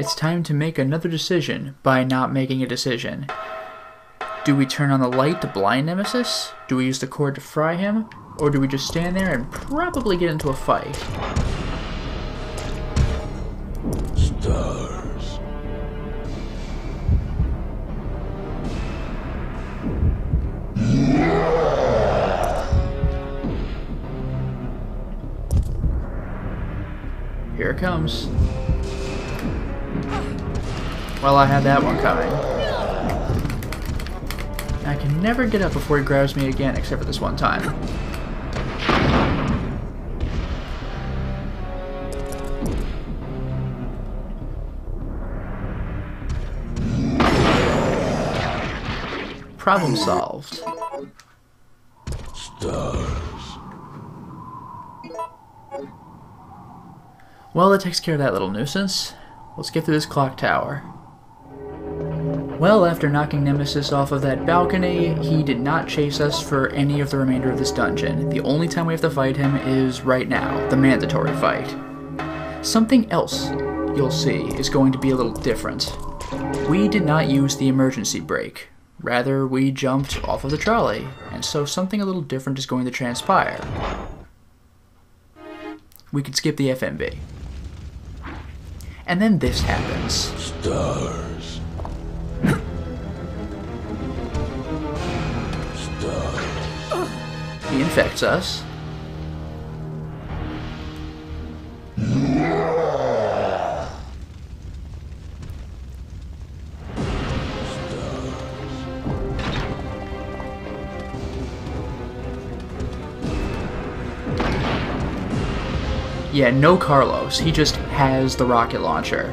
It's time to make another decision by not making a decision. Do we turn on the light to blind Nemesis? Do we use the cord to fry him? Or do we just stand there and probably get into a fight? Stars. Here it comes. Well, I had that one coming. I can never get up before he grabs me again, except for this one time. Problem solved. Stars. Well, that takes care of that little nuisance. Let's get through this clock tower. Well, after knocking Nemesis off of that balcony, he did not chase us for any of the remainder of this dungeon. The only time we have to fight him is right now, the mandatory fight. Something else you'll see is going to be a little different. We did not use the emergency brake. Rather, we jumped off of the trolley, and so something a little different is going to transpire. We could skip the FMB. And then this happens. Stars. Stars. He infects us. Yeah, no Carlos. He just has the rocket launcher.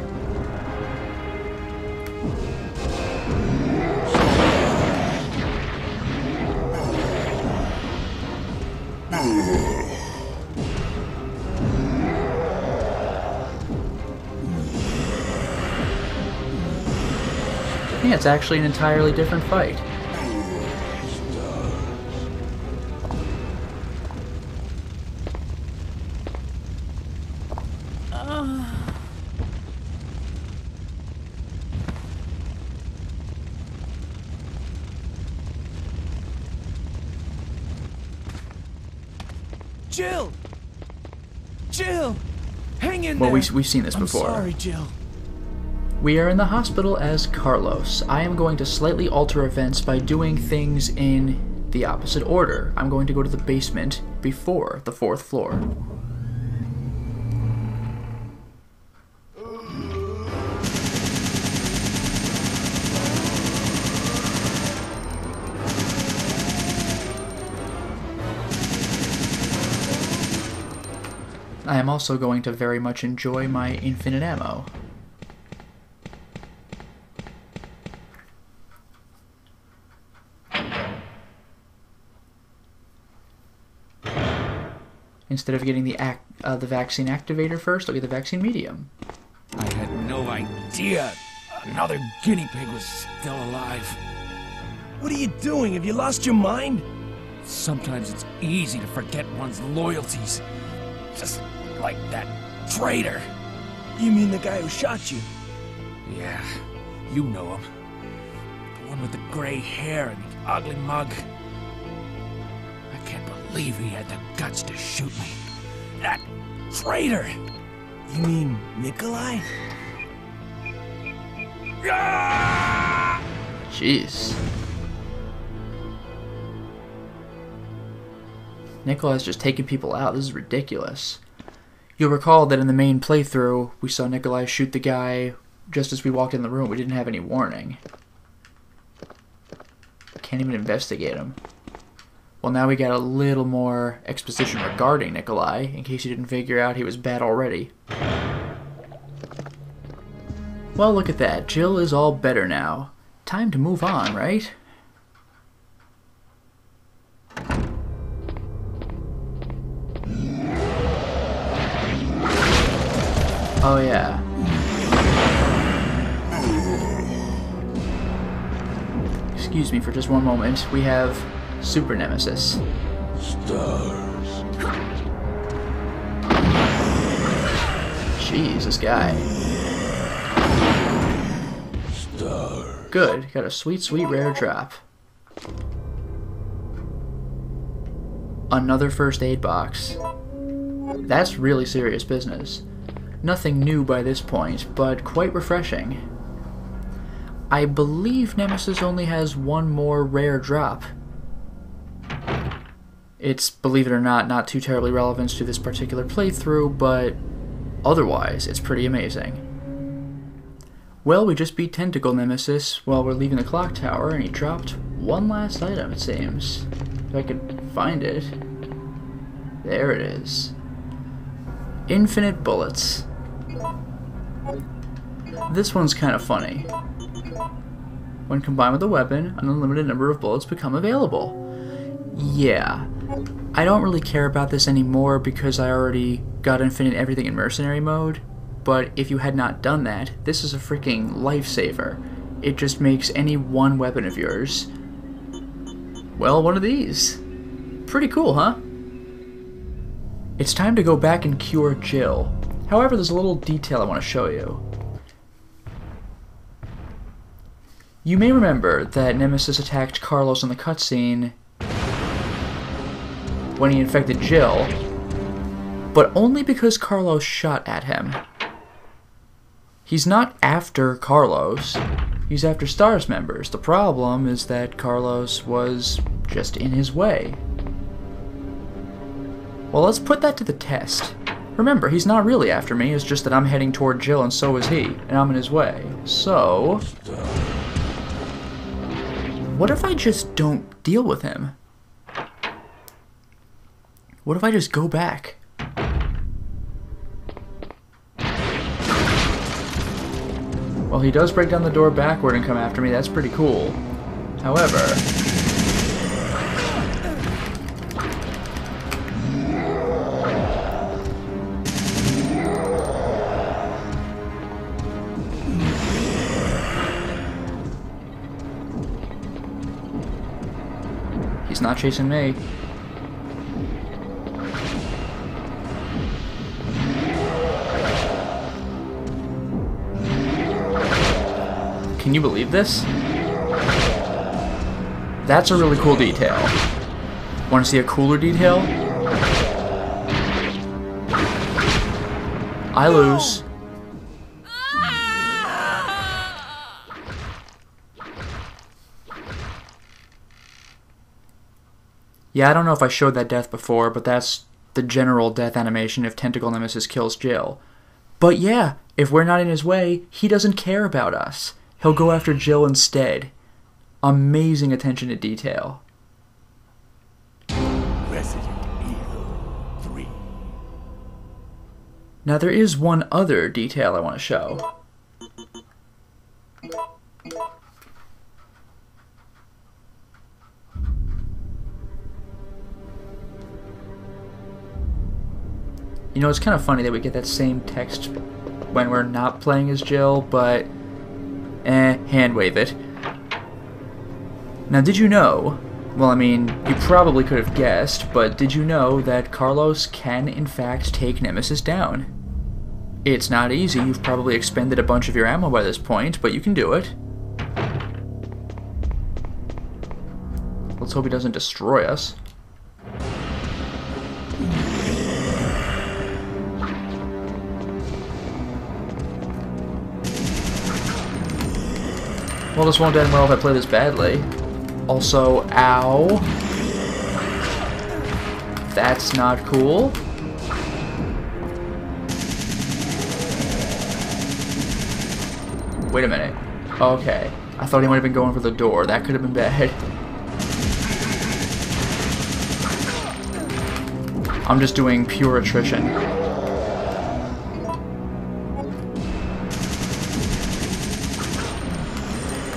Yeah, it's actually an entirely different fight. Jill! Jill! Hang in there! Well, we've seen this before. I'm sorry, Jill. We are in the hospital as Carlos. I am going to slightly alter events by doing things in the opposite order. I'm going to go to the basement before the 4th floor. I am also going to very much enjoy my infinite ammo. Instead of getting the vaccine activator first, I'll get the vaccine medium. I had no idea another guinea pig was still alive. What are you doing? Have you lost your mind? Sometimes it's easy to forget one's loyalties. Just like that traitor. You mean the guy who shot you? Yeah, you know him. The one with the gray hair and the ugly mug. I can't believe he had the guts to shoot me. That traitor! You mean Nikolai? Jeez. Nikolai's just taking people out. This is ridiculous. You'll recall that in the main playthrough, we saw Nikolai shoot the guy just as we walked in the room. We didn't have any warning. Can't even investigate him. Well, now we got a little more exposition regarding Nikolai, in case you didn't figure out he was bad already. Well, look at that. Jill is all better now. Time to move on, right? Oh, yeah. Excuse me for just one moment. We have Super Nemesis. Stars. Jeez, this guy. Stars. Good, got a sweet, sweet rare drop. Another first aid box. That's really serious business. Nothing new by this point, but quite refreshing. I believe Nemesis only has one more rare drop. It's, believe it or not too terribly relevant to this particular playthrough, but otherwise, it's pretty amazing. Well, we just beat Tentacle Nemesis while we're leaving the clock tower, and he dropped one last item, it seems. If I could find it. There it is. Infinite bullets. This one's kind of funny. When combined with a weapon, an unlimited number of bullets become available. Yeah, I don't really care about this anymore because I already got infinite everything in mercenary mode, but if you had not done that, this is a freaking lifesaver. It just makes any one weapon of yours, well, one of these. Pretty cool, huh? It's time to go back and cure Jill. However, there's a little detail I want to show you. You may remember that Nemesis attacked Carlos in the cutscene when he infected Jill, but only because Carlos shot at him. He's not after Carlos, he's after STARS members. The problem is that Carlos was just in his way. Well, let's put that to the test. Remember, he's not really after me, it's just that I'm heading toward Jill and so is he, and I'm in his way. So, what if I just don't deal with him? What if I just go back? Well, he does break down the door backward and come after me. That's pretty cool. However, he's not chasing me. Can you believe this? That's a really cool detail. Want to see a cooler detail? I lose. Yeah, I don't know if I showed that death before, but that's the general death animation if Tentacle Nemesis kills Jill. But yeah, if we're not in his way, he doesn't care about us. He'll go after Jill instead. Amazing attention to detail. Resident Evil 3. Now there is one other detail I want to show. You know, it's kind of funny that we get that same text when we're not playing as Jill, but hand wave it. Now, did you know, well, I mean, you probably could have guessed, but did you know that Carlos can, in fact, take Nemesis down? It's not easy. You've probably expended a bunch of your ammo by this point, but you can do it. Let's hope he doesn't destroy us. Well, this won't end well if I play this badly. Also, ow. That's not cool. Wait a minute. Okay. I thought he might have been going for the door. That could have been bad. I'm just doing pure attrition.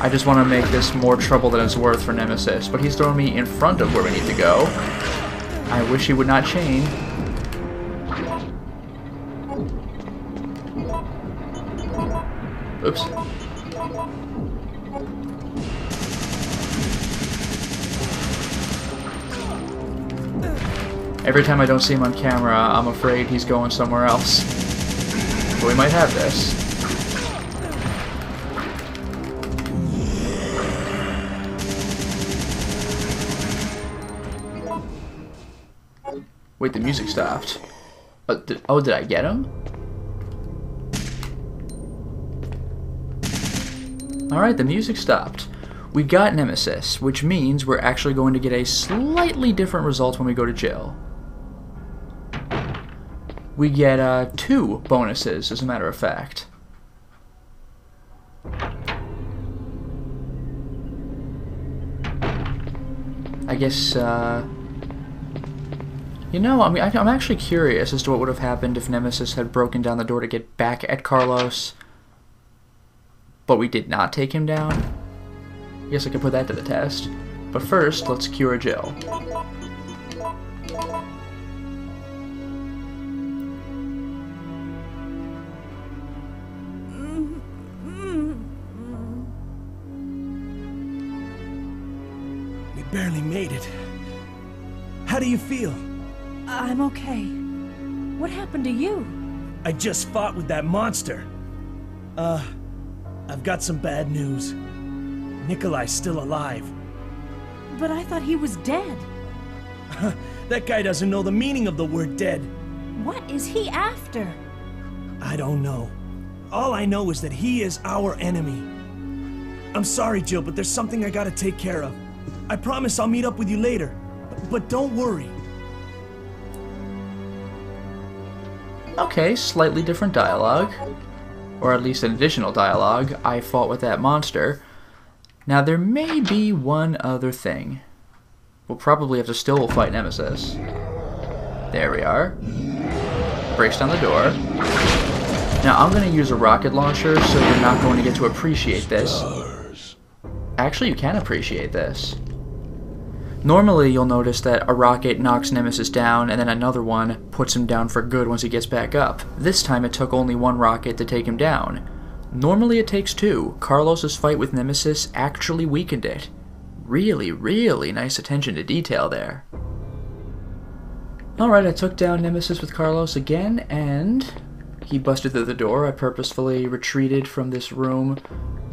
I just want to make this more trouble than it's worth for Nemesis, but he's throwing me in front of where we need to go. I wish he would not chain. Oops. Every time I don't see him on camera, I'm afraid he's going somewhere else. But we might have this. Wait, the music stopped. Did I get him? Alright, the music stopped. We got Nemesis, which means we're actually going to get a slightly different result when we go to jail. We get 2 bonuses, as a matter of fact. I guess, you know, I mean, I'm actually curious as to what would have happened if Nemesis had broken down the door to get back at Carlos, but we did not take him down. I guess I could put that to the test. But first, let's cure Jill. We barely made it. How do you feel? I'm okay. What happened to you? I just fought with that monster. I've got some bad news. Nikolai's still alive. But I thought he was dead. That guy doesn't know the meaning of the word dead. What is he after? I don't know. All I know is that he is our enemy. I'm sorry, Jill, but there's something I gotta take care of. I promise I'll meet up with you later. But don't worry. Okay, slightly different dialogue. Or at least an additional dialogue. I fought with that monster. Now, there may be one other thing. We'll probably have to still fight Nemesis. There we are. Breaks down the door. Now, I'm going to use a rocket launcher, so you're not going to get to appreciate this. Actually, you can appreciate this. Normally, you'll notice that a rocket knocks Nemesis down, and then another one puts him down for good once he gets back up. This time, it took only 1 rocket to take him down. Normally, it takes 2. Carlos's fight with Nemesis actually weakened it. Really, really nice attention to detail there. Alright, I took down Nemesis with Carlos again, and he busted through the door. I purposefully retreated from this room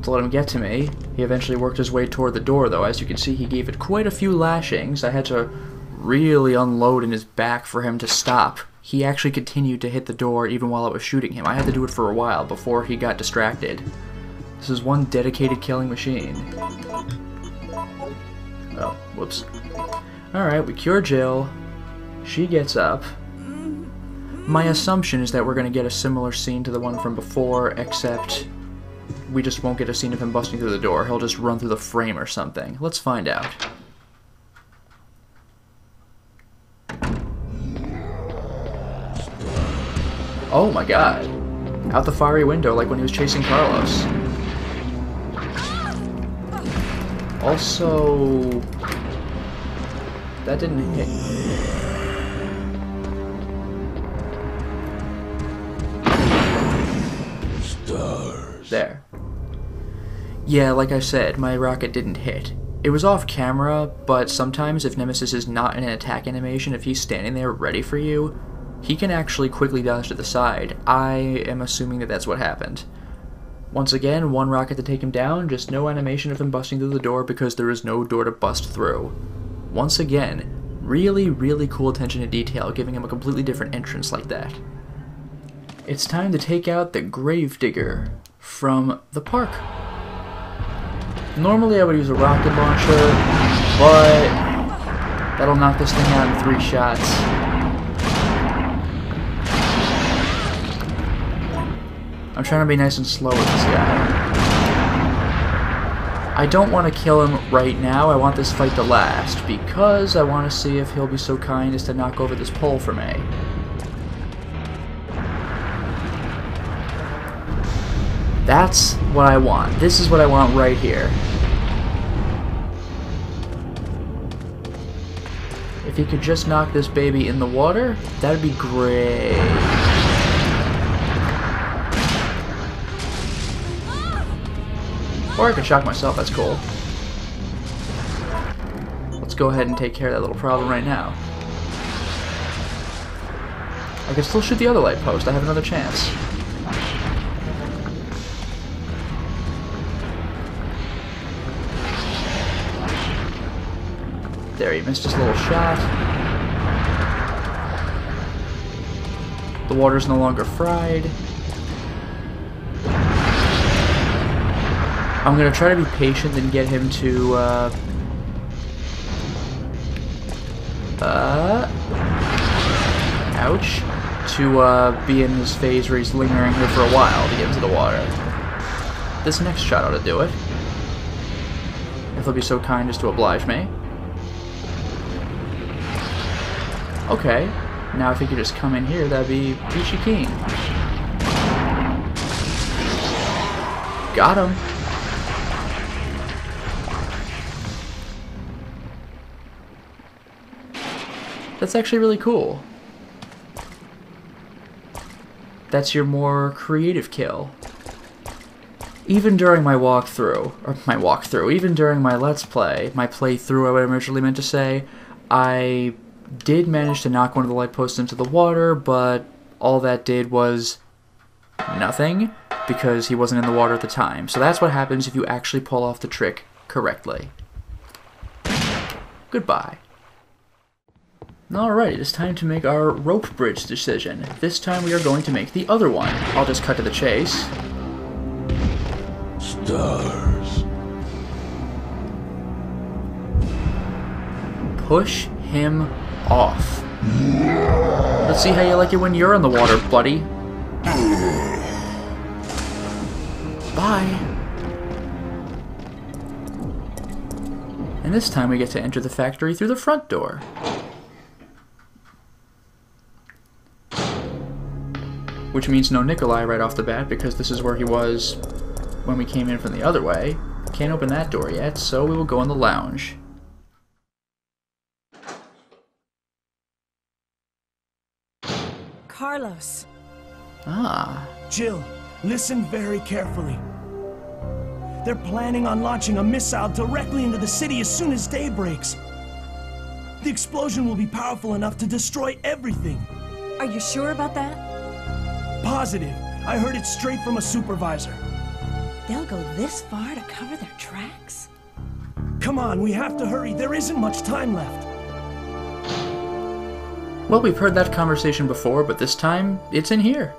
to let him get to me. He eventually worked his way toward the door, though. As you can see, he gave it quite a few lashings. I had to really unload in his back for him to stop. He actually continued to hit the door even while I was shooting him. I had to do it for a while before he got distracted. This is one dedicated killing machine. Oh, whoops. Alright, we cure Jill. She gets up. My assumption is that we're going to get a similar scene to the one from before, except we just won't get a scene of him busting through the door. He'll just run through the frame or something. Let's find out. Oh my god. Out the fiery window like when he was chasing Carlos. Also, that didn't hit. Stars. There. Yeah, like I said, my rocket didn't hit. It was off camera, but sometimes if Nemesis is not in an attack animation, if he's standing there ready for you, he can actually quickly dodge to the side. I am assuming that that's what happened. Once again, 1 rocket to take him down, just no animation of him busting through the door because there is no door to bust through. Once again, really, really cool attention to detail, giving him a completely different entrance like that. It's time to take out the Gravedigger from the park. Normally I would use a rocket launcher, but that'll knock this thing out in 3 shots. I'm trying to be nice and slow with this guy. I don't want to kill him right now. I want this fight to last, because I want to see if he'll be so kind as to knock over this pole for me. That's what I want. This is what I want right here. If he could just knock this baby in the water, that'd be great. Or I can shock myself, that's cool. Let's go ahead and take care of that little problem right now. I can still shoot the other light post, I have another chance. There, he missed his little shot. The water's no longer fried. I'm gonna try to be patient and get him to, ouch. To, be in this phase where he's lingering here for a while to get into the water. This next shot ought to do it. If they'll be so kind as to oblige me. Okay. Now if he could just come in here, that'd be peachy keen. Got him. That's actually really cool. That's your more creative kill. Even during my walkthrough, even during my Let's Play, my playthrough I would originally meant to say, I did manage to knock one of the light posts into the water, but all that did was nothing, because he wasn't in the water at the time. So that's what happens if you actually pull off the trick correctly. Goodbye. Alright, it's time to make our rope bridge decision. This time we are going to make the other one. I'll just cut to the chase. Stars. Push him off. Let's see how you like it when you're in the water, buddy. Bye. And this time we get to enter the factory through the front door. Which means no Nikolai right off the bat, because this is where he was when we came in from the other way. Can't open that door yet, so we will go in the lounge. Carlos. Ah. Jill, listen very carefully. They're planning on launching a missile directly into the city as soon as day breaks. The explosion will be powerful enough to destroy everything. Are you sure about that? Positive. I heard it straight from a supervisor. They'll go this far to cover their tracks? Come on, we have to hurry. There isn't much time left. Well, we've heard that conversation before, but this time, it's in here.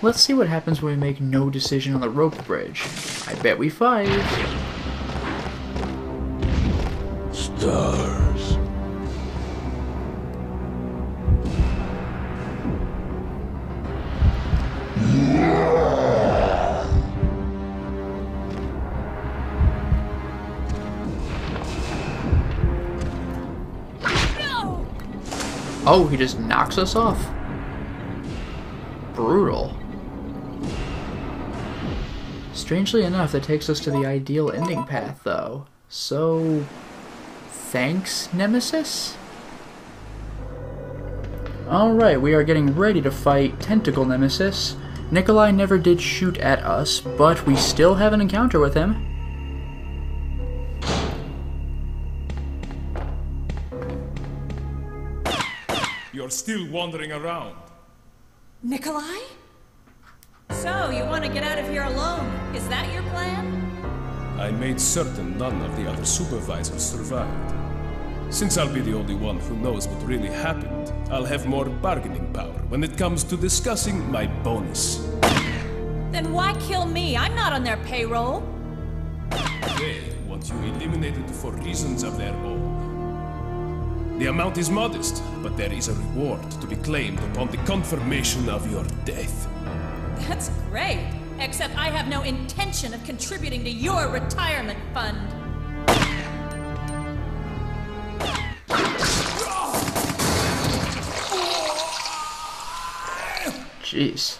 Let's see what happens when we make no decision on the rope bridge. I bet we fight. Stars. Oh, he just knocks us off. Brutal. Strangely enough, that takes us to the ideal ending path, though. So, thanks, Nemesis? Alright, we are getting ready to fight Tentacle Nemesis. Nikolai never did shoot at us, but we still have an encounter with him. You're still wandering around. Nikolai? So, you want to get out of here alone? Is that your plan? I made certain none of the other supervisors survived. Since I'll be the only one who knows what really happened, I'll have more bargaining power when it comes to discussing my bonus. Then why kill me? I'm not on their payroll. They want you eliminated for reasons of their own. The amount is modest, but there is a reward to be claimed upon the confirmation of your death. That's great. Except I have no intention of contributing to your retirement fund. Jeez.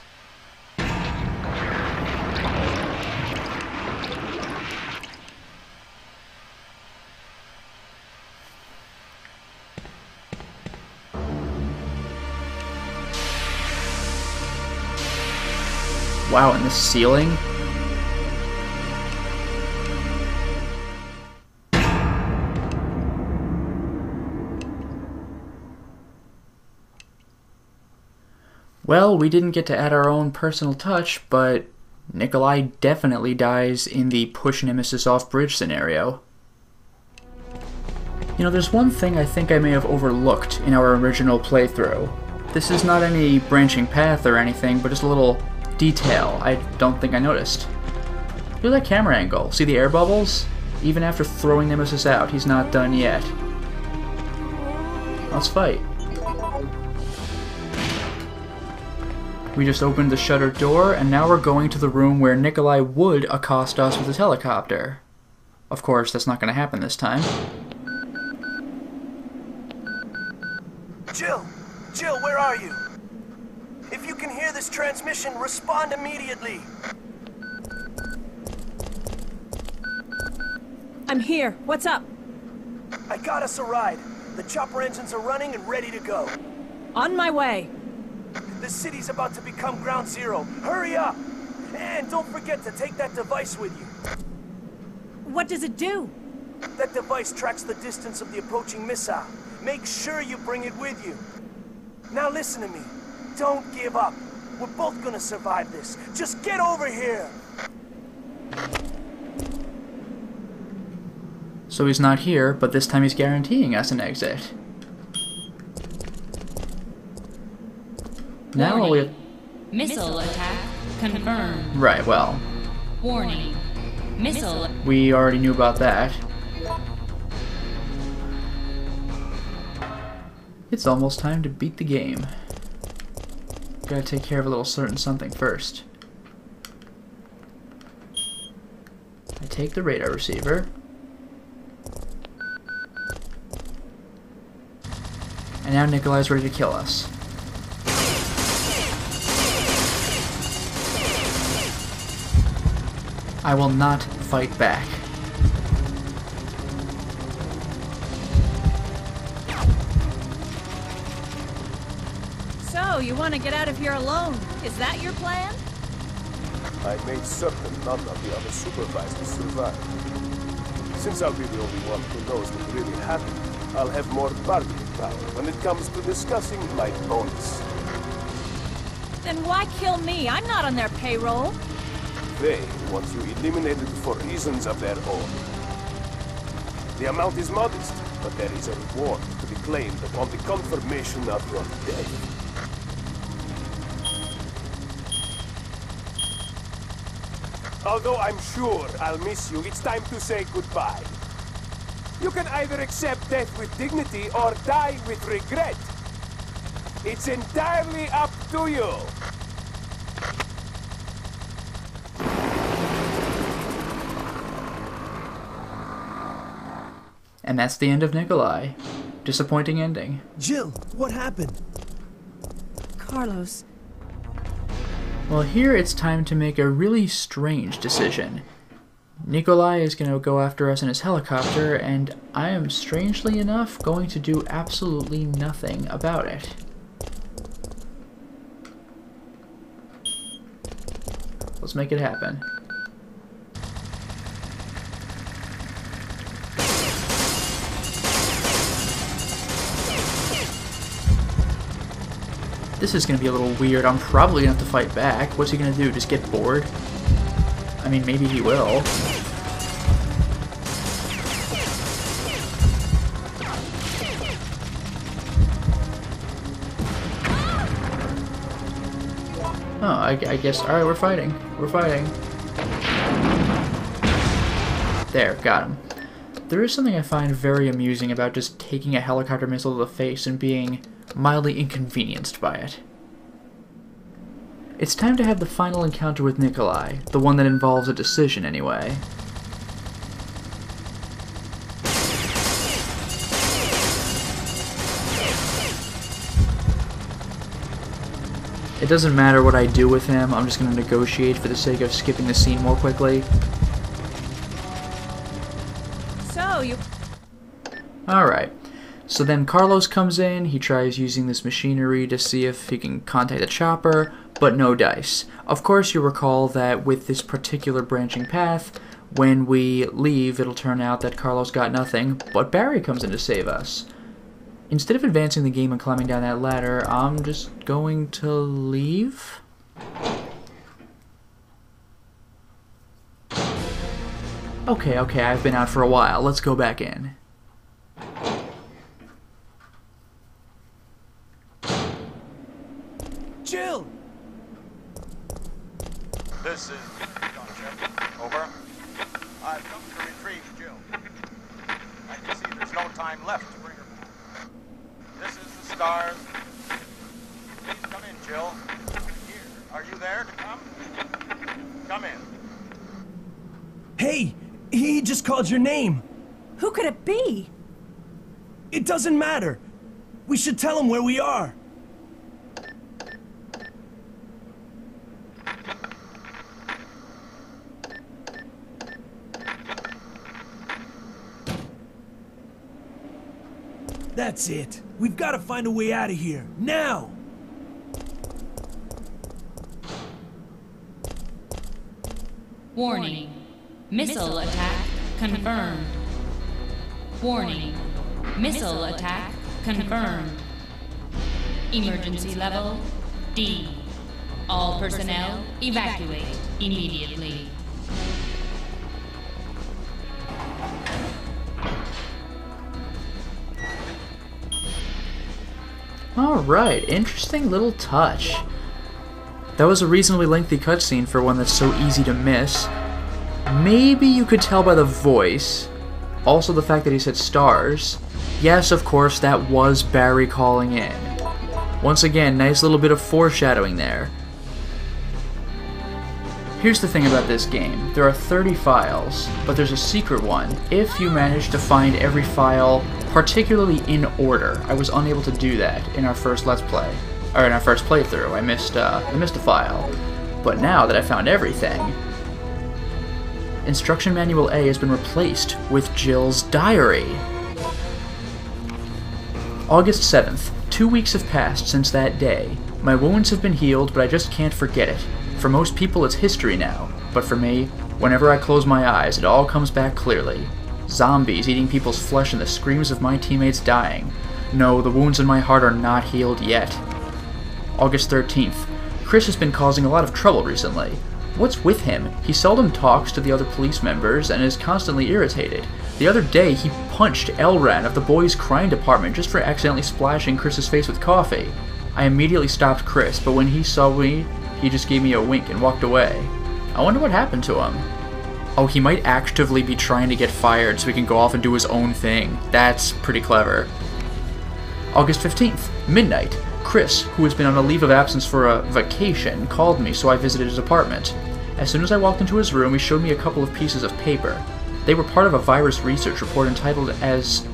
Wow, and the ceiling? Well, we didn't get to add our own personal touch, but Nikolai definitely dies in the push Nemesis off bridge scenario. You know, there's one thing I think I may have overlooked in our original playthrough. This is not any branching path or anything, but just a little detail I don't think I noticed. Look at that camera angle. See the air bubbles? Even after throwing Nemesis out, he's not done yet. Let's fight. We just opened the shuttered door, and now we're going to the room where Nikolai would accost us with his helicopter. Of course, that's not going to happen this time. Jill! Jill, where are you? If you can hear this transmission, respond immediately! I'm here. What's up? I got us a ride. The chopper engines are running and ready to go. On my way. The city's about to become ground zero. Hurry up! And don't forget to take that device with you. What does it do? That device tracks the distance of the approaching missile. Make sure you bring it with you. Now listen to me. Don't give up. We're both gonna survive this. Just get over here! So he's not here, but this time he's guaranteeing us an exit. Now all we have... Missile attack confirmed. Right, well... Warning. Missile... We already knew about that. It's almost time to beat the game. Gotta take care of a little certain something first. I take the radar receiver. And now Nikolai's ready to kill us. I will not fight back. So, you want to get out of here alone? Is that your plan? I made certain none of the other supervisors survived. Since I'll be the only one who knows what really happened, I'll have more bargaining power when it comes to discussing my bonus. Then why kill me? I'm not on their payroll. They want you eliminated for reasons of their own. The amount is modest, but there is a reward to be claimed upon the confirmation of your death. Although I'm sure I'll miss you, it's time to say goodbye. You can either accept death with dignity or die with regret. It's entirely up to you. And that's the end of Nikolai. Disappointing ending. Jill, what happened? Carlos. Well, here it's time to make a really strange decision. Nikolai is going to go after us in his helicopter, and I am, strangely enough, going to do absolutely nothing about it. Let's make it happen. This is going to be a little weird. I'm probably going to have to fight back. What's he going to do? Just get bored? I mean, maybe he will. Oh, I guess... Alright, we're fighting. We're fighting. There, got him. There is something I find very amusing about just taking a helicopter missile to the face and being mildly inconvenienced by it. It's time to have the final encounter with Nikolai, the one that involves a decision anyway. It doesn't matter what I do with him, I'm just going to negotiate for the sake of skipping the scene more quickly. So, you... Alright. So then Carlos comes in, he tries using this machinery to see if he can contact the chopper, but no dice. Of course you recall that with this particular branching path, when we leave it'll turn out that Carlos got nothing, but Barry comes in to save us. Instead of advancing the game and climbing down that ladder, I'm just going to leave? Okay, I've been out for a while, let's go back in. This is John Shep. Over. I've come to retrieve Jill. I can see there's no time left to bring her back. This is the stars. Please come in, Jill. Here. Are you there to come? Come in. Hey! He just called your name! Who could it be? It doesn't matter! We should tell him where we are! That's it. We've got to find a way out of here. Now! Warning. Missile attack confirmed. Warning. Missile attack confirmed. Emergency level D. All personnel evacuate immediately. Alright, interesting little touch. That was a reasonably lengthy cutscene for one that's so easy to miss. Maybe you could tell by the voice. Also the fact that he said stars. Yes, of course, that was Barry calling in. Once again, nice little bit of foreshadowing there. Here's the thing about this game. There are 30 files, but there's a secret one if you manage to find every file particularly in order. I was unable to do that in our first Let's Play, or in our first playthrough. I missed a file. But now that I found everything, Instruction Manual A has been replaced with Jill's diary. August 7th. 2 weeks have passed since that day. My wounds have been healed, but I just can't forget it. For most people, it's history now, but for me, whenever I close my eyes, it all comes back clearly. Zombies eating people's flesh and the screams of my teammates dying. No, the wounds in my heart are not healed yet. August 13th. Chris has been causing a lot of trouble recently. What's with him? He seldom talks to the other police members and is constantly irritated. The other day, he punched Elran of the boys' crime department just for accidentally splashing Chris's face with coffee. I immediately stopped Chris, but when he saw me, he just gave me a wink and walked away. I wonder what happened to him. Oh, he might actively be trying to get fired so he can go off and do his own thing. That's pretty clever. August 15th, midnight. Chris, who has been on a leave of absence for a vacation, called me, so I visited his apartment. As soon as I walked into his room, he showed me a couple of pieces of paper. They were part of a virus research report entitled as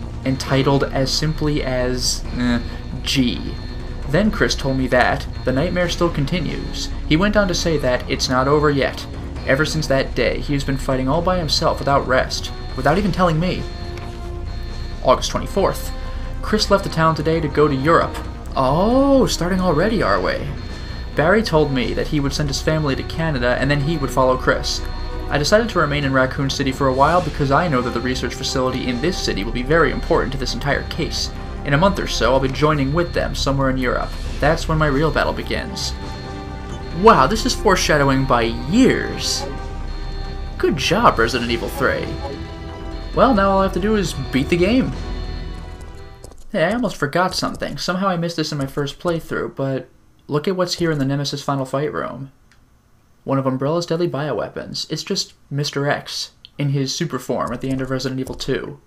simply as G. Then Chris told me that the nightmare still continues. He went on to say that it's not over yet. Ever since that day, he has been fighting all by himself without rest, without even telling me. August 24th. Chris left the town today to go to Europe. Oh, starting already, are we? Barry told me that he would send his family to Canada and then he would follow Chris. I decided to remain in Raccoon City for a while because I know that the research facility in this city will be very important to this entire case. In a month or so, I'll be joining with them somewhere in Europe. That's when my real battle begins. Wow, this is foreshadowing by years. Good job, Resident Evil 3. Well, now all I have to do is beat the game. Hey, I almost forgot something. Somehow I missed this in my first playthrough, but look at what's here in the Nemesis Final Fight room. One of Umbrella's deadly bioweapons. It's just Mr. X, in his super form at the end of Resident Evil 2.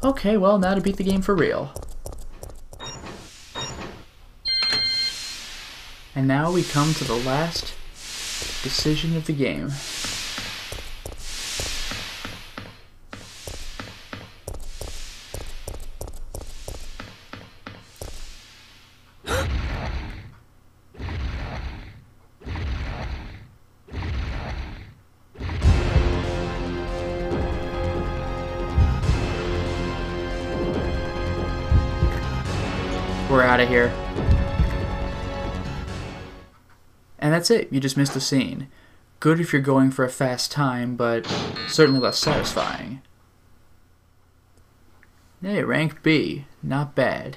Okay, well, now to beat the game for real. And now we come to the last decision of the game. We're out of here. And that's it, you just missed a scene. Good if you're going for a fast time, but certainly less satisfying. Hey, rank B, not bad.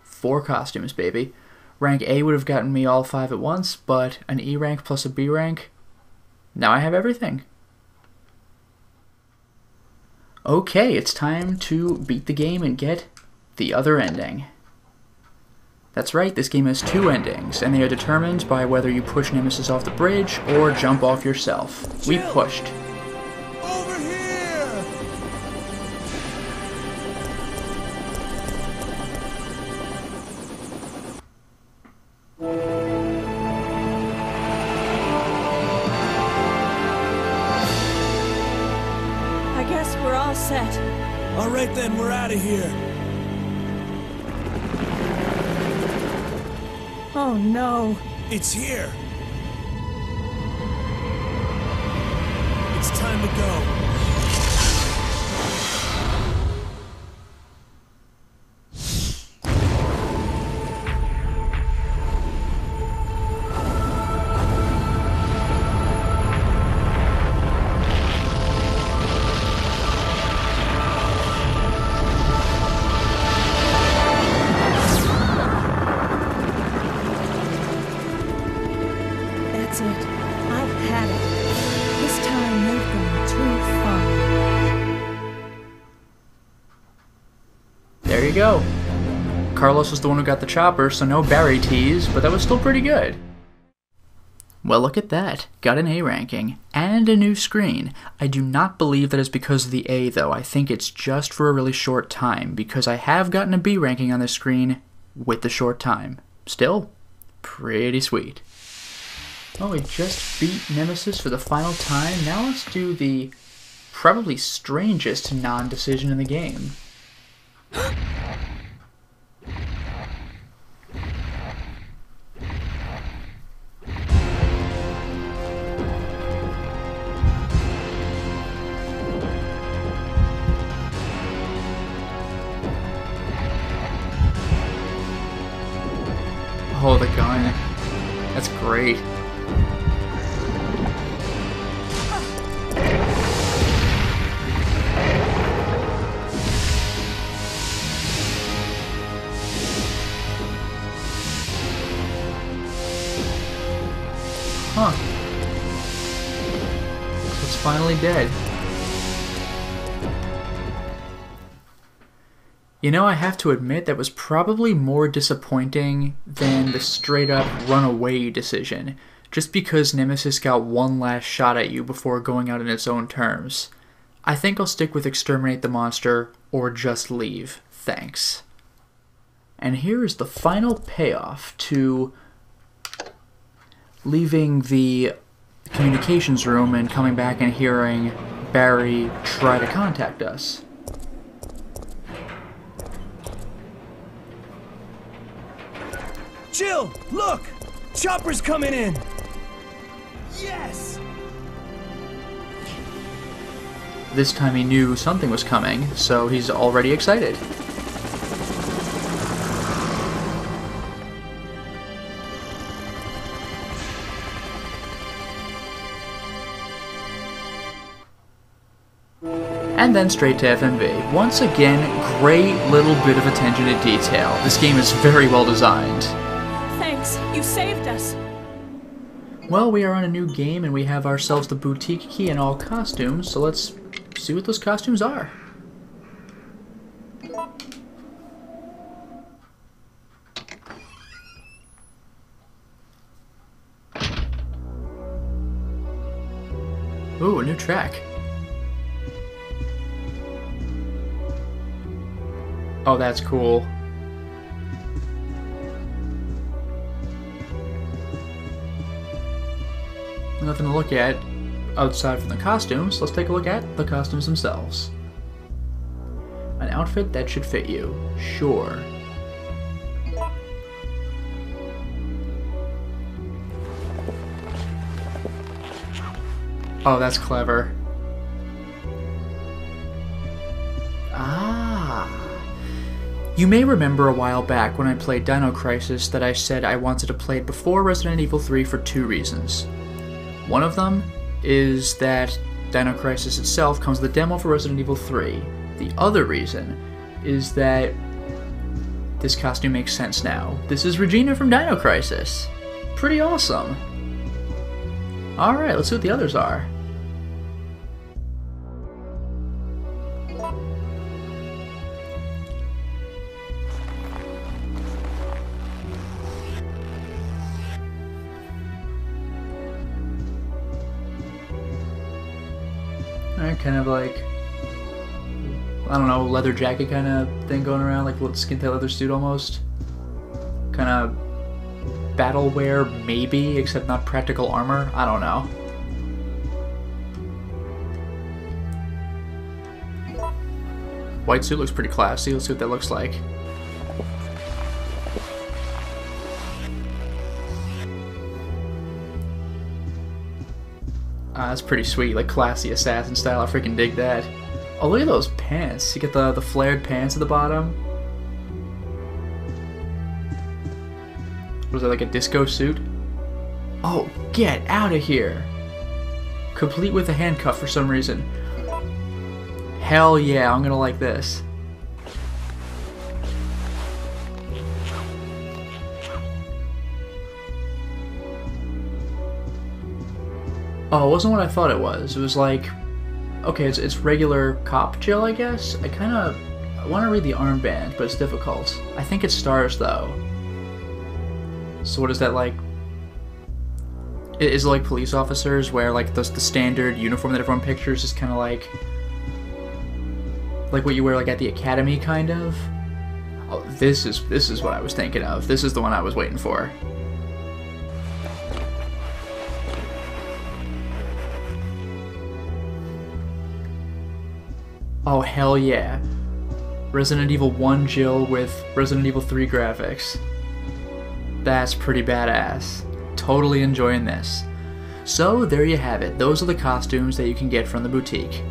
4 costumes, baby. Rank A would have gotten me all 5 at once, but an E rank plus a B rank, now I have everything. Okay, it's time to beat the game and get the other ending. That's right, this game has 2 endings, and they are determined by whether you push Nemesis off the bridge or jump off yourself. We pushed. Over here! I guess we're all set. All right then, we're out of here. Oh no. It's here. It's time to go. That's it. I've had it. This time you've gone too far. There you go. Carlos was the one who got the chopper, so no Barry tease, but that was still pretty good. Well, look at that. Got an A ranking. And a new screen. I do not believe that is because of the A, though. I think it's just for a really short time, because I have gotten a B ranking on this screen with the short time. Still, pretty sweet. Oh, we just beat Nemesis for the final time. Now let's do the probably strangest non-decision in the game. Oh, the gun. That's great. Huh. It's finally dead. You know, I have to admit that was probably more disappointing than the straight-up run-away decision, just because Nemesis got one last shot at you before going out on its own terms. I think I'll stick with exterminate the monster, or just leave. Thanks. And here is the final payoff to leaving the communications room and coming back and hearing Barry try to contact us. Jill, look! Chopper's coming in! Yes! This time he knew something was coming, so he's already excited. And then straight to FMV. Once again, great little bit of attention to detail. This game is very well designed. Thanks. You saved us. Well, we are on a new game and we have ourselves the boutique key and all costumes, so let's see what those costumes are. Ooh, a new track. Oh, that's cool. Nothing to look at outside from the costumes. Let's take a look at the costumes themselves. An outfit that should fit you. Sure. Oh, that's clever. You may remember a while back when I played Dino Crisis that I said I wanted to play it before Resident Evil 3 for 2 reasons. One of them is that Dino Crisis itself comes with a demo for Resident Evil 3. The other reason is that this costume makes sense now. This is Regina from Dino Crisis. Pretty awesome. Alright, let's see what the others are. Kind of like, I don't know, leather jacket kind of thing going around, like a skin tight leather suit almost. Kind of battle wear, maybe, except not practical armor. I don't know. White suit looks pretty classy. Let's see what that looks like. That's pretty sweet, like classy assassin style. I freaking dig that. Oh, look at those pants. You get the flared pants at the bottom. Was that like a disco suit? Oh, get out of here! Complete with a handcuff for some reason. Hell yeah, I'm gonna like this. Oh, it wasn't what I thought it was. It was like, okay, it's regular cop Jill, I guess. I want to read the armband, but it's difficult. I think it's stars though. So what is that like? Is it like police officers where like the standard uniform that everyone pictures is kind of like what you wear like at the academy kind of? Oh, this is what I was thinking of. This is the one I was waiting for. Oh, hell yeah. Resident Evil 1 Jill with Resident Evil 3 graphics. That's pretty badass. Totally enjoying this. So, there you have it. Those are the costumes that you can get from the boutique.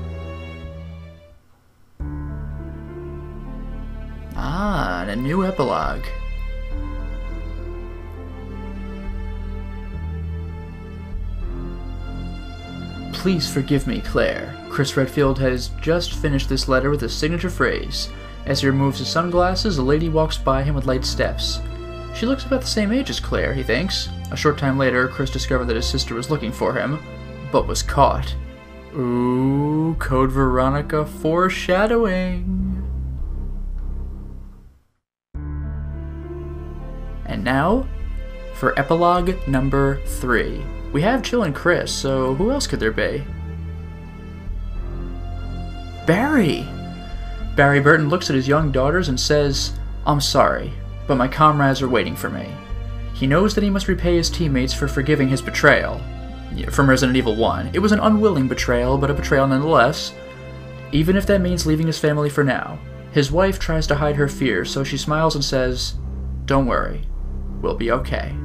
Ah, and a new epilogue. Please forgive me, Claire. Chris Redfield has just finished this letter with his signature phrase. As he removes his sunglasses, a lady walks by him with light steps. She looks about the same age as Claire, he thinks. A short time later, Chris discovered that his sister was looking for him, but was caught. Ooh, Code Veronica foreshadowing. And now, for epilogue number 3. We have Jill and Chris, so who else could there be? Barry! Barry Burton looks at his young daughters and says, "I'm sorry, but my comrades are waiting for me." He knows that he must repay his teammates for forgiving his betrayal. From Resident Evil 1. It was an unwilling betrayal, but a betrayal nonetheless, even if that means leaving his family for now. His wife tries to hide her fears, so she smiles and says, "Don't worry, we'll be okay."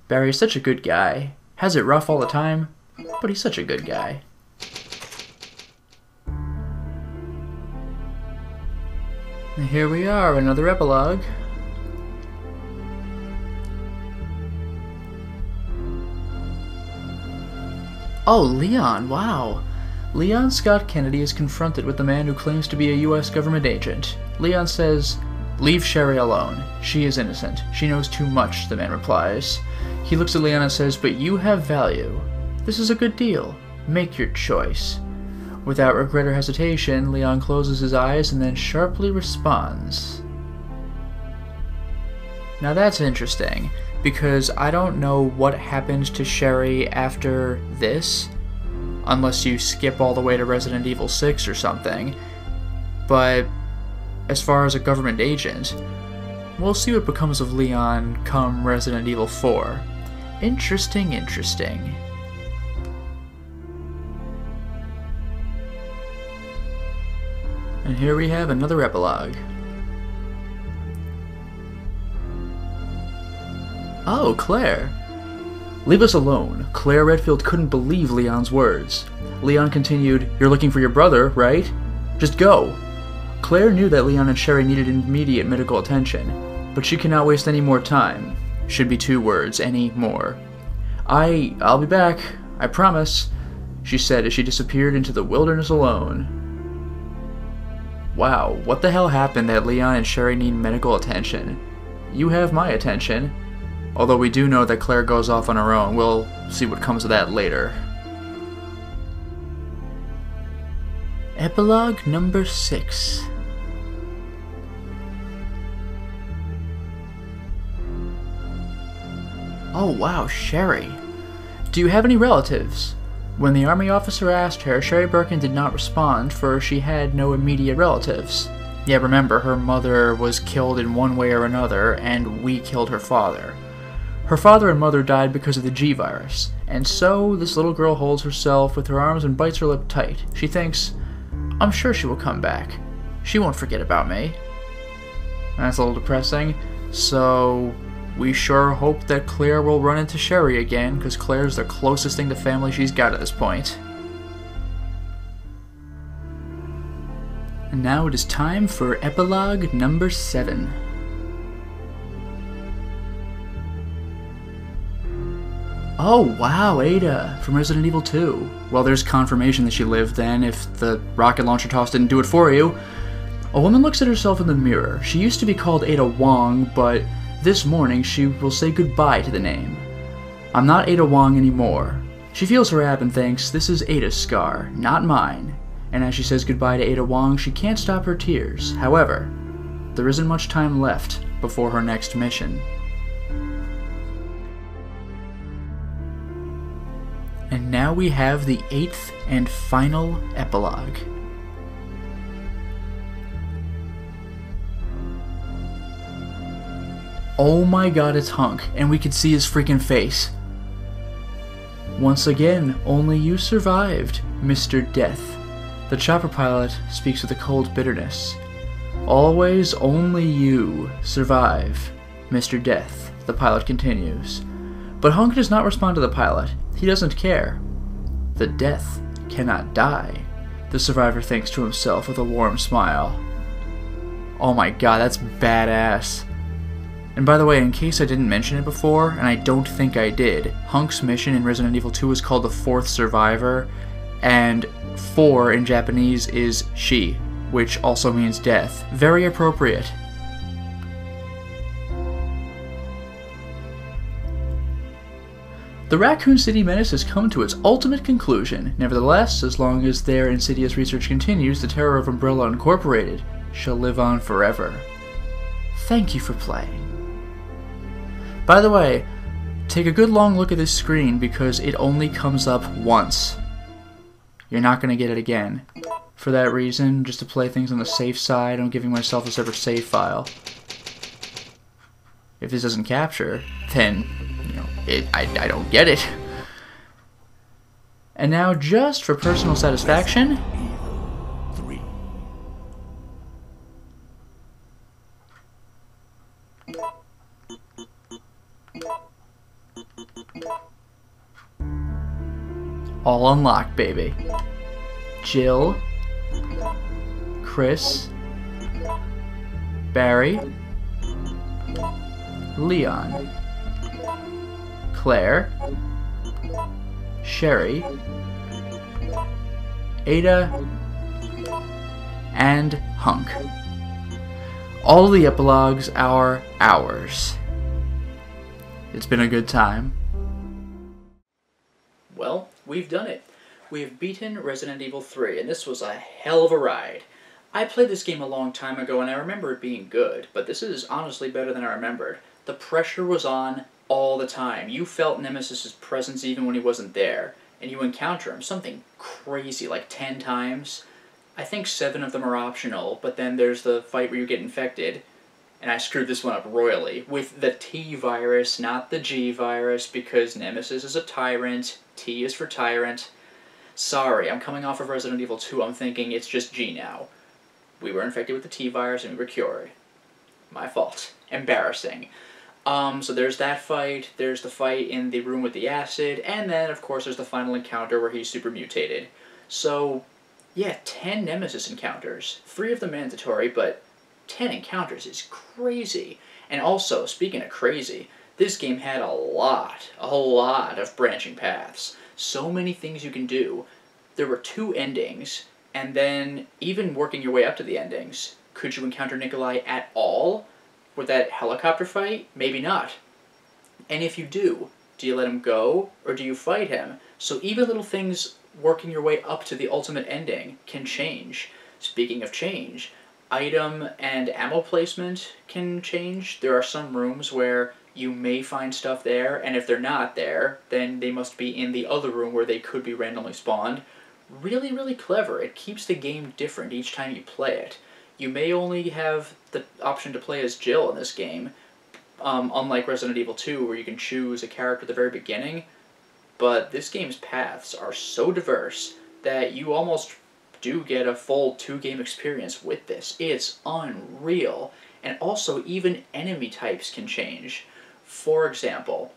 Barry is such a good guy. Has it rough all the time, but he's such a good guy. And here we are, another epilogue. Oh, Leon, wow. Leon Scott Kennedy is confronted with the man who claims to be a U.S. government agent. Leon says, "Leave Sherry alone. She is innocent. She knows too much," the man replies. He looks at Leon and says, "But you have value. This is a good deal. Make your choice." Without regret or hesitation, Leon closes his eyes and then sharply responds. Now that's interesting, because I don't know what happened to Sherry after this, unless you skip all the way to Resident Evil 6 or something, but as far as a government agent, we'll see what becomes of Leon come Resident Evil 4. Interesting, interesting. And here we have another epilogue. Oh, Claire. "Leave us alone." Claire Redfield couldn't believe Leon's words. Leon continued, "You're looking for your brother, right? Just go." Claire knew that Leon and Sherry needed immediate medical attention, but she cannot waste any more time. Should be 2 words, any more. I'll be back, I promise," she said as she disappeared into the wilderness alone. Wow, what the hell happened that Leon and Sherry need medical attention? You have my attention. Although we do know that Claire goes off on her own. We'll see what comes of that later. Epilogue number 6. Oh wow, Sherry. "Do you have any relatives?" When the army officer asked her, Sherry Birkin did not respond, for she had no immediate relatives. Yeah, remember, her mother was killed in one way or another, and we killed her father. Her father and mother died because of the G virus, and so this little girl holds herself with her arms and bites her lip tight. She thinks, I'm sure she will come back. She won't forget about me. That's a little depressing, so we sure hope that Claire will run into Sherry again, because Claire's the closest thing to family she's got at this point. And now it is time for Epilogue number 7. Oh wow, Ada, from Resident Evil 2. Well, there's confirmation that she lived then, if the rocket launcher toss didn't do it for you. A woman looks at herself in the mirror. She used to be called Ada Wong, but this morning she will say goodbye to the name. I'm not Ada Wong anymore. She feels her ab and thinks, this is Ada's scar, not mine. And as she says goodbye to Ada Wong, she can't stop her tears. However, there isn't much time left before her next mission. And now we have the 8th and final epilogue. Oh my god, it's Hunk, and we can see his freaking face. Once again, only you survived, Mr. Death. The chopper pilot speaks with a cold bitterness. Always only you survive, Mr. Death, the pilot continues. But Hunk does not respond to the pilot. He doesn't care. The Death cannot die, the survivor thinks to himself with a warm smile. Oh my god, that's badass. And by the way, in case I didn't mention it before, and I don't think I did, Hunk's mission in Resident Evil 2 is called the 4th Survivor, and 4 in Japanese is she, which also means death. Very appropriate. The Raccoon City menace has come to its ultimate conclusion. Nevertheless, as long as their insidious research continues, the terror of Umbrella Incorporated shall live on forever. Thank you for playing. By the way, take a good long look at this screen because it only comes up once. You're not going to get it again. For that reason, just to play things on the safe side, I'm giving myself a separate save file. If this doesn't capture, then, you know, I don't get it. And now, just for personal satisfaction, all unlocked, baby. Jill, Chris, Barry, Leon, Claire, Sherry, Ada, and Hunk. All the epilogues are ours. It's been a good time. Well, we've done it. We have beaten Resident Evil 3, and this was a hell of a ride. I played this game a long time ago, and I remember it being good, but this is honestly better than I remembered. The pressure was on all the time. You felt Nemesis' presence even when he wasn't there, and you encounter him something crazy, like 10 times. I think 7 of them are optional, but then there's the fight where you get infected, and I screwed this one up royally, with the T virus, not the G virus, because Nemesis is a tyrant, T is for tyrant. Sorry, I'm coming off of Resident Evil 2, I'm thinking it's just G now. We were infected with the T virus and we were cured. My fault. Embarrassing. So there's that fight, there's the fight in the room with the acid, and then, of course, there's the final encounter where he's super mutated. So, yeah, 10 Nemesis encounters. 3 of them mandatory, but 10 encounters is crazy. And also, speaking of crazy, this game had a lot of branching paths. So many things you can do. There were 2 endings, and then even working your way up to the endings. Could you encounter Nikolai at all? With that helicopter fight? Maybe not. And if you do you let him go, or do you fight him? So even little things working your way up to the ultimate ending can change. Speaking of change, item and ammo placement can change. There are some rooms where you may find stuff there, and if they're not there, then they must be in the other room where they could be randomly spawned. Really, really clever. It keeps the game different each time you play it. You may only have the option to play as Jill in this game, unlike Resident Evil 2, where you can choose a character at the very beginning, but this game's paths are so diverse that you almost do get a full 2-game experience with this. It's unreal. And also, even enemy types can change. For example,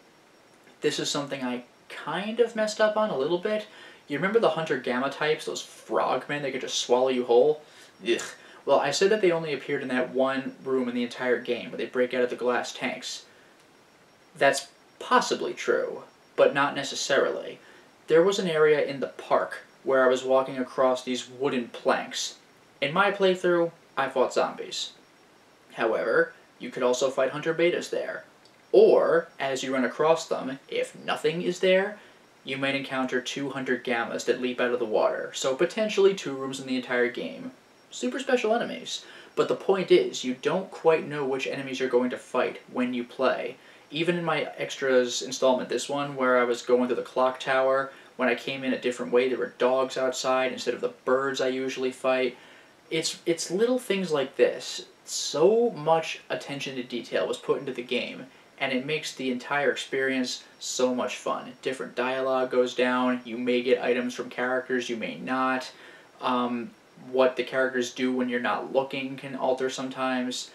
this is something I kind of messed up on a little bit. You remember the Hunter Gamma types, those frogmen that could just swallow you whole? Ugh. Well, I said that they only appeared in that one room in the entire game, where they break out of the glass tanks. That's possibly true, but not necessarily. There was an area in the park where I was walking across these wooden planks. In my playthrough, I fought zombies. However, you could also fight Hunter Betas there. Or, as you run across them, if nothing is there, you might encounter 2 Hunter Gammas that leap out of the water, so potentially 2 rooms in the entire game. Super special enemies. But the point is, you don't quite know which enemies you're going to fight when you play. Even in my extras installment, this one, where I was going to the clock tower, when I came in a different way, there were dogs outside instead of the birds I usually fight. It's little things like this. So much attention to detail was put into the game, and it makes the entire experience so much fun. Different dialogue goes down, you may get items from characters, you may not. What the characters do when you're not looking can alter sometimes.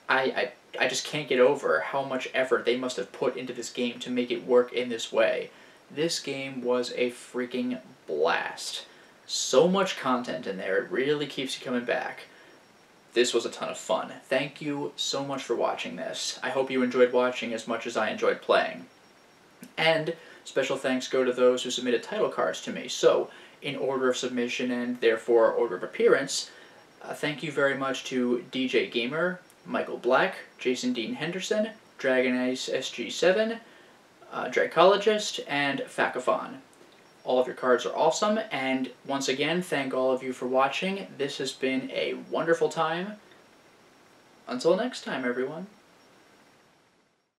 I just can't get over how much effort they must have put into this game to make it work in this way. This game was a freaking blast. So much content in there, it really keeps you coming back. This was a ton of fun. Thank you so much for watching this. I hope you enjoyed watching as much as I enjoyed playing. And special thanks go to those who submitted title cards to me. So, in order of submission and therefore order of appearance, thank you very much to DJ Gamer, Michael Black, Jason Dean Henderson, Dragon Ice SG7, Dracologist, and Facaphon. All of your cards are awesome, and once again, thank all of you for watching. This has been a wonderful time. Until next time, everyone.